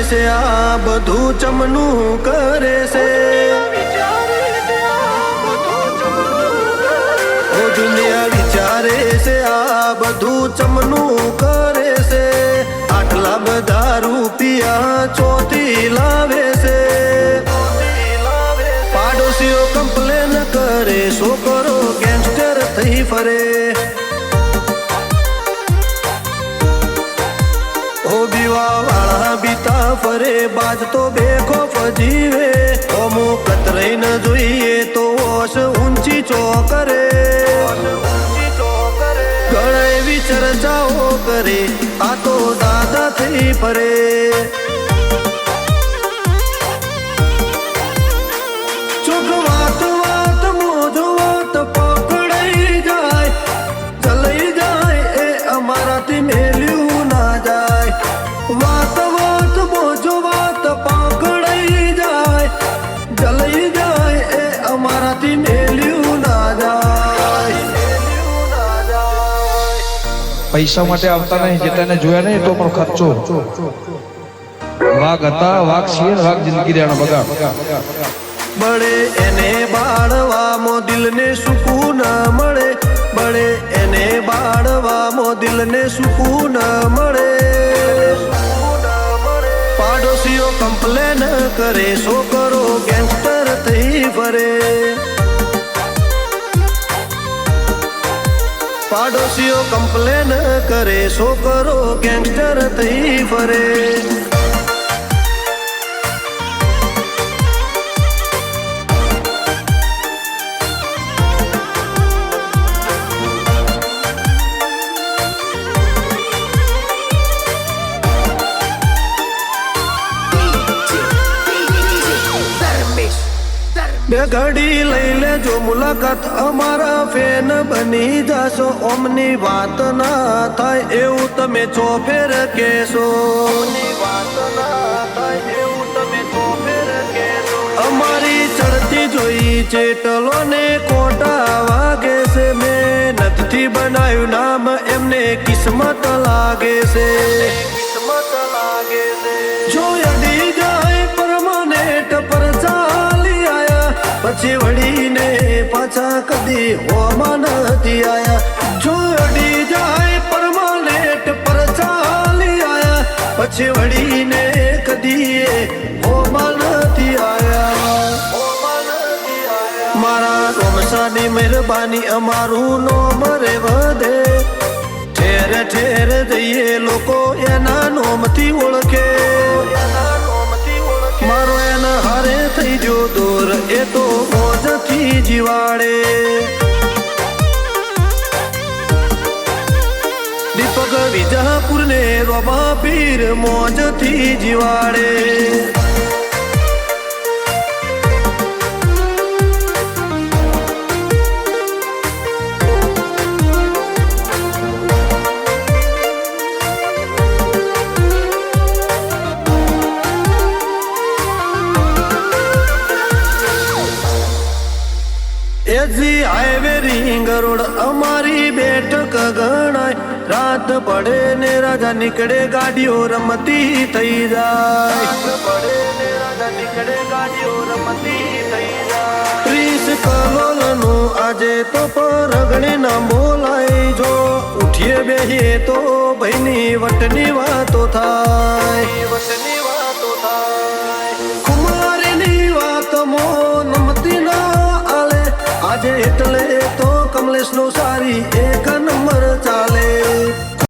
છે આ બધું ચમનું કરે છે દુનિયા વિચારે છે આ બધું ચમનું કરે છે આટલા બધા રૂપિયા ચોથી લાવે છે પાડોશીઓ કમ્પ્લેન કરે છોકરો ગેંગસ્ટર થઈ ફરે બીતા ફરે બાજ તો બેખોફ જીવે ઓમો કતરાઈ ન જોઈએ તો ઓશ ઊંચી ચોકરે ઘણા એવી ચર્ચાઓ કરે આ તો દાદા થઈ ફરે ચોક વાત વાત મોજો વાત પકડાઈ જાય ચલાઈ જાય એ અમારાથી મેલ્યું ના જાય વાત વાત મોજો વાત પકડાઈ જાય જલાઈ જાય એ અમારાથી મેલ્યું ના જાય પૈસા માટે આવતા નહીં જેટલાને જોયા નહીં તો પણ ખર્ચો વાઘ હતા વાઘ છીએ વાઘ જિંદગી રહેવાનો બગાડ બળે એને બાળવામાં દિલને સુકૂન મળે બળે એને બાળવામાં દિલને સુકૂન મળે પાડોશીઓ કમ્પ્લેન કરે છોકરો ગેંગસ્ટર થઈ ફરે પાડોશીઓ કમ્પ્લેન કરે છોકરો ગેંગસ્ટર થઈ ફરે બે ઘડી લઈ લેજો મુલાકાત અમારા ફેન બની જાશો ઓમની વાત ના થાય એવું તમે ચોફેર કહેશો વાત ના થાય એવું તમે ચોફેર કહેશો અમારી ચડતી જોઈ ચેટલો ને કોટા વાગે છે મહેનતથી બનાવ્યું નામ એમને કિસ્મત લાગે છે કિસ્મત લાગે છે જો અડી જાય પરમાનેન્ટ પર પછી વળીને પાછા કદી હોમાં નથી આયા જો અડી જાય પરમાનેન્ટ પર ચાલી આયા પછી વળીને કદી હોમાં નથી આયા મારા રોમસાની મહેરબાની અમારું નોમ રે વધે ઠેર ઠેર જઈએ લોકો એના નોમથી ઓળખે મારો એના હારે થઈ ગયો દૂર એ તો મોજથી જીવાડે દીપક વિજાપુર ને રોમા પીર મોજથી જીવાડે એજી હાઈવે રિંગ રોડ અમારી બેઠક ગણાય રાત પડે ને રાજા નીકળે ગાડીઓ રમતી થઈ જાય પડે ને રાજા નીકળે ગાડીઓ રમતી થઈ જાય 30 કલોલનું આજે તો પરગણે ના બોલાય જો ઉઠીએ બેહીએ તો ભાઈની વટની વાતો થાય વટની વાતો થાય કુમારીની વાત મો નમતી ના આજે એટલે તો કમલેશ નો સારી